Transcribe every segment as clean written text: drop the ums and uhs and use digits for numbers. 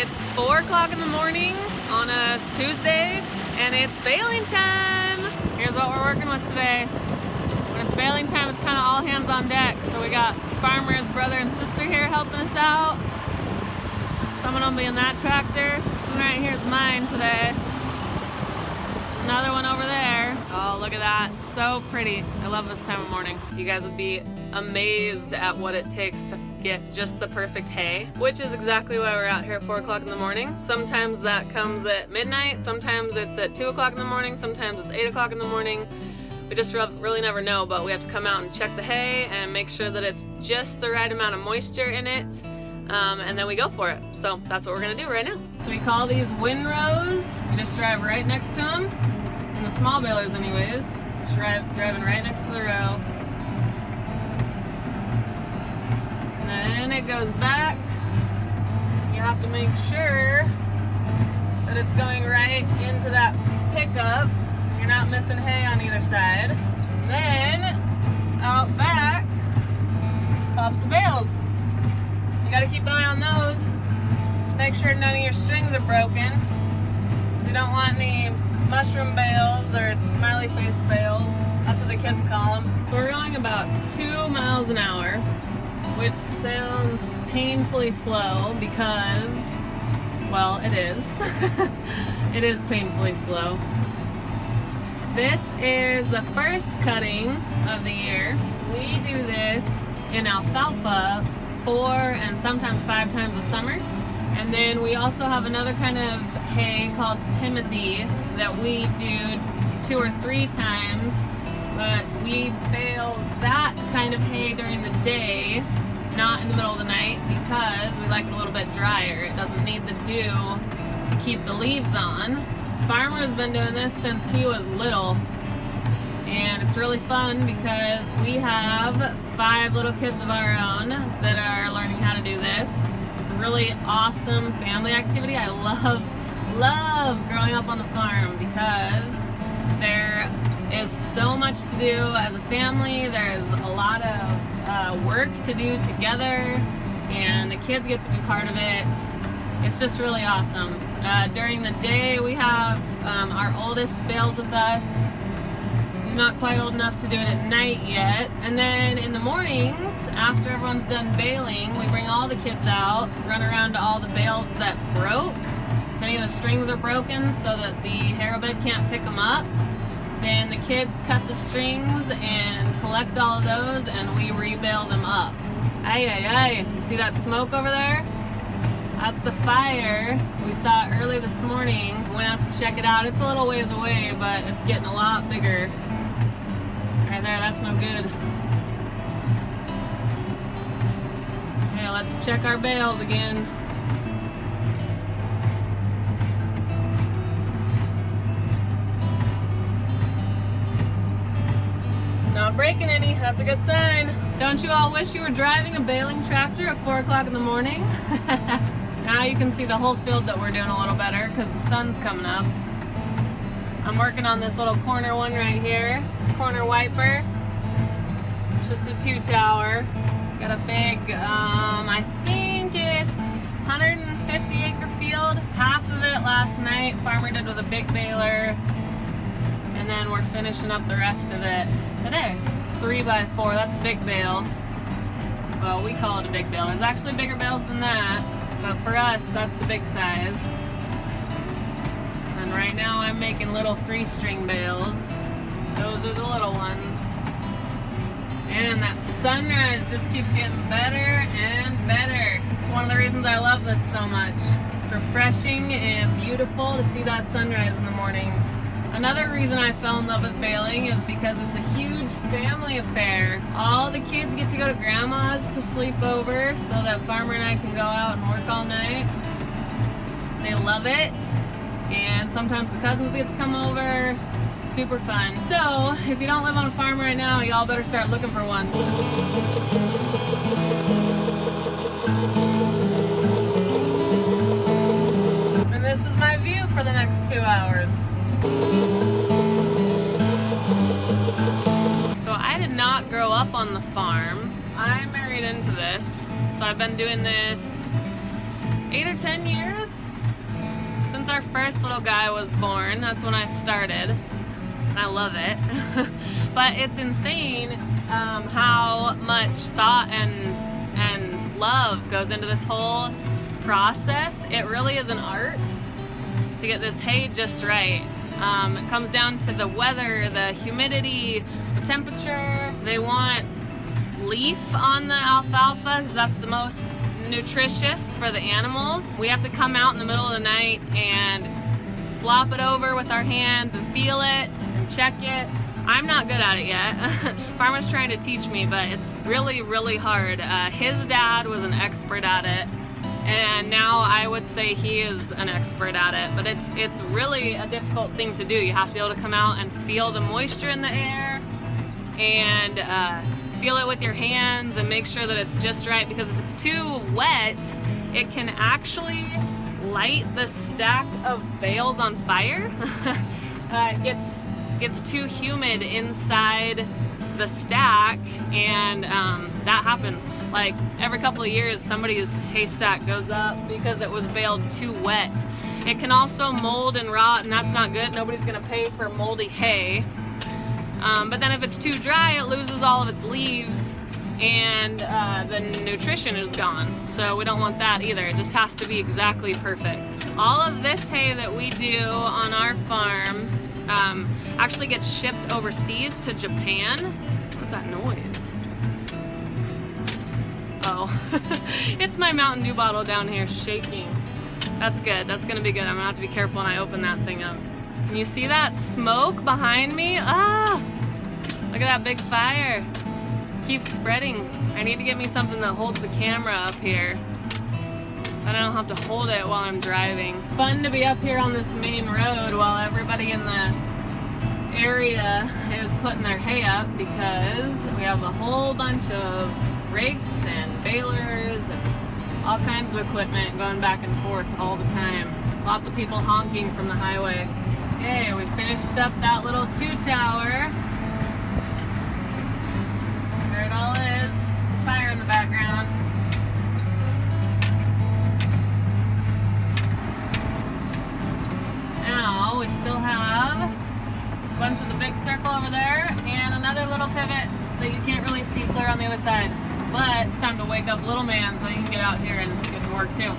It's 4 o'clock in the morning on a Tuesday, and it's baling time. Here's what we're working with today. When it's baling time, it's kind of all hands on deck. So we got farmer's brother and sister here helping us out. Someone will be in that tractor. This one right here is mine today. Another one over there. Oh, look at that. So pretty. I love this time of morning. So you guys would be amazed at what it takes to get just the perfect hay, which is exactly why we're out here at 4 o'clock in the morning. Sometimes that comes at midnight, sometimes it's at 2 o'clock in the morning, sometimes it's 8 o'clock in the morning. We just really never know, but we have to come out and check the hay and make sure that it's just the right amount of moisture in it, and then we go for it. So that's what we're gonna do right now. So we call these windrows. We just drive right next to them, in the small balers anyways. Just driving right next to the row. And then it goes back. You have to make sure that it's going right into that pickup. You're not missing hay on either side. Then out back pops the bales. You gotta keep an eye on those. Make sure none of your strings are broken. You don't want any mushroom bales or smiley face bales. That's what the kids call them. So we're going about 2 miles an hour, which sounds painfully slow because, well, it is. It is painfully slow. This is the first cutting of the year. We do this in alfalfa 4 and sometimes 5 times a summer. And then we also have another kind of hay called Timothy that we do 2 or 3 times. But we bale that kind of hay during the day, not in the middle of the night, because we like it a little bit drier. It doesn't need the dew to keep the leaves on. Farmer's been doing this since he was little, and it's really fun because we have 5 little kids of our own that are learning how to do this. It's a really awesome family activity. I love growing up on the farm because there is so much to do as a family. There's a lot of work to do together, and the kids get to be part of it. It's just really awesome. During the day, we have our oldest bales with us. He's not quite old enough to do it at night yet. And then in the mornings, after everyone's done baling, we bring all the kids out, run around to all the bales that broke. If any of the strings are broken so that the harrow bed can't pick them up, then the kids cut the strings and collect all of those, and we rebale them up. Aye. You see that smoke over there? That's the fire we saw early this morning. Went out to check it out. It's a little ways away, but it's getting a lot bigger. Right there, that's no good. Okay, let's check our bales again. Not breaking any, that's a good sign. Don't you all wish you were driving a baling tractor at 4 o'clock in the morning? Now you can see the whole field that we're doing a little better because the sun's coming up. I'm working on this little corner one right here. This corner wiper. Just a 2-tower. Got a big, I think it's 150 acre field. Half of it last night farmer did with a big baler. And then we're finishing up the rest of it today. 3x4, that's a big bale. Well, we call it a big bale. There's actually bigger bales than that, but for us, that's the big size. And right now I'm making little 3-string bales. Those are the little ones. And that sunrise just keeps getting better and better. It's one of the reasons I love this so much. It's refreshing and beautiful to see that sunrise in the mornings. Another reason I fell in love with baling is because it's a huge family affair. All the kids get to go to grandma's to sleep over so that farmer and I can go out and work all night. They love it. And sometimes the cousins get to come over. It's super fun. So if you don't live on a farm right now, y'all better start looking for one. And this is my view for the next 2 hours. So I did not grow up on the farm. I married into this. So I've been doing this 8 or 10 years since our first little guy was born. That's when I started. And I love it. But it's insane how much thought and love goes into this whole process. It really is an art to get this hay just right. It comes down to the weather, the humidity, the temperature. They want leaf on the alfalfa because that's the most nutritious for the animals. We have to come out in the middle of the night and flop it over with our hands and feel it and check it. I'm not good at it yet. Farmer's trying to teach me, but it's really, really hard. His dad was an expert at it, and now I would say he is an expert at it, but it's really a difficult thing to do. You have to be able to come out and feel the moisture in the air and feel it with your hands and make sure that it's just right, because if it's too wet, it can actually light the stack of bales on fire. It gets too humid inside the stack, and that happens. Like every couple of years, somebody's haystack goes up because it was baled too wet. It can also mold and rot, and that's not good. Nobody's gonna pay for moldy hay. But then if it's too dry, it loses all of its leaves, and the nutrition is gone. So we don't want that either. It just has to be exactly perfect. All of this hay that we do on our farm actually gets shipped overseas to Japan. What's that noise? Oh, it's my Mountain Dew bottle down here shaking. That's good. That's gonna be good. I'm gonna have to be careful when I open that thing up. Can you see that smoke behind me? Ah! Look at that big fire. Keeps spreading. I need to get me something that holds the camera up here, but I don't have to hold it while I'm driving. Fun to be up here on this main road while everybody in the area is putting their hay up, because we have a whole bunch of rakes and balers and all kinds of equipment going back and forth all the time. Lots of people honking from the highway. Okay, we finished up that little 2-tower. There it all is. Fire in the background. Now we still have a bunch of the big circle over there and another little pivot that you can't really see clear on the other side. But it's time to wake up little man so he can get out here and get to work too.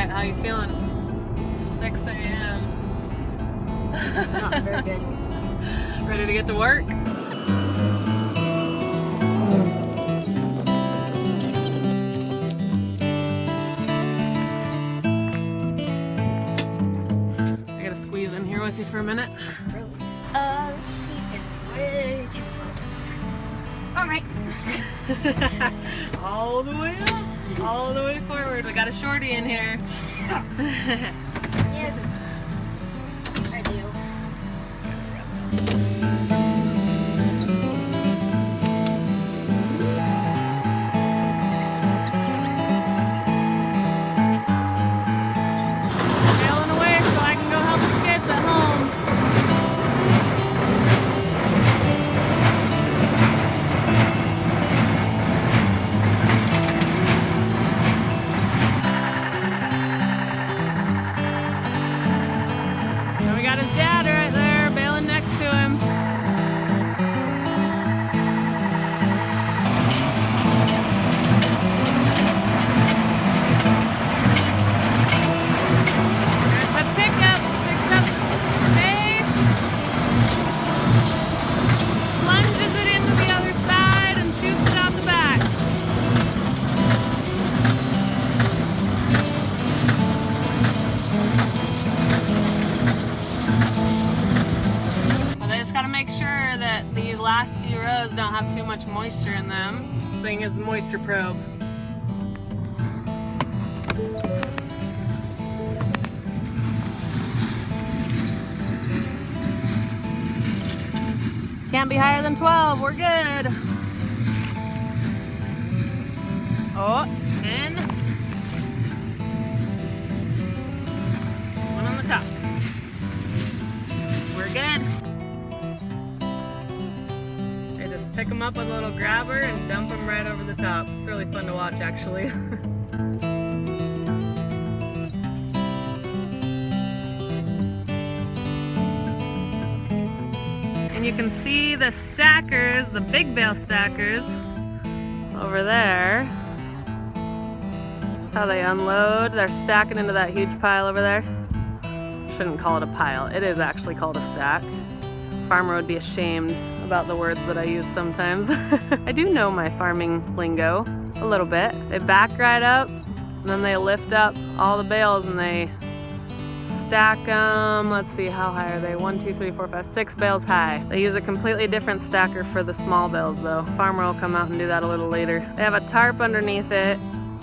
How you feeling? 6 a.m. Not very good. Ready to get to work? I gotta squeeze in here with you for a minute. Really? It's way too far. All right. All the way up, all the way forward. We got a shorty in here. Yes, I do. Bailing away so I can go help the kids at home. And we got his dad right there bailing next to him. There's the pickup, picks up hay, plunges it into the other side and shoots it out the back. Well, they just gotta make sure that these last few rows don't have too much moisture in them. This thing is the moisture probe. Can't be higher than 12, we're good. Oh, 10. One on the top. We're good. I just pick them up with a little grabber and dump them right over the top. It's really fun to watch, actually. And you can see the stackers, the big bale stackers over there. That's how they unload. They're stacking into that huge pile over there. Shouldn't call it a pile. It is actually called a stack. Farmer would be ashamed about the words that I use sometimes. I do know my farming lingo a little bit. They back right up, and then they lift up all the bales and they stack them. Let's see, how high are they? 1, 2, 3, 4, 5, 6 bales high. They use a completely different stacker for the small bales though. Farmer will come out and do that a little later. They have a tarp underneath it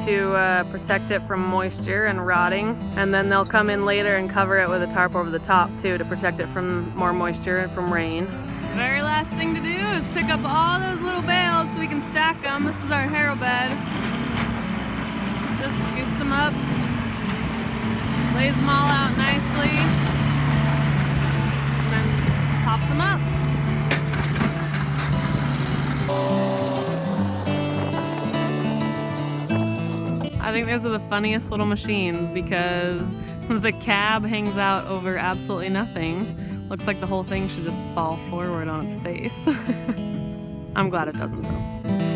to protect it from moisture and rotting, and then they'll come in later and cover it with a tarp over the top too to protect it from more moisture and from rain. The very last thing to do is pick up all those little bales so we can stack them. This is our harrow bed. Just scoops them up, lays them all out nicely, and then pops them up. I think those are the funniest little machines because the cab hangs out over absolutely nothing. Looks like the whole thing should just fall forward on its face. I'm glad it doesn't though.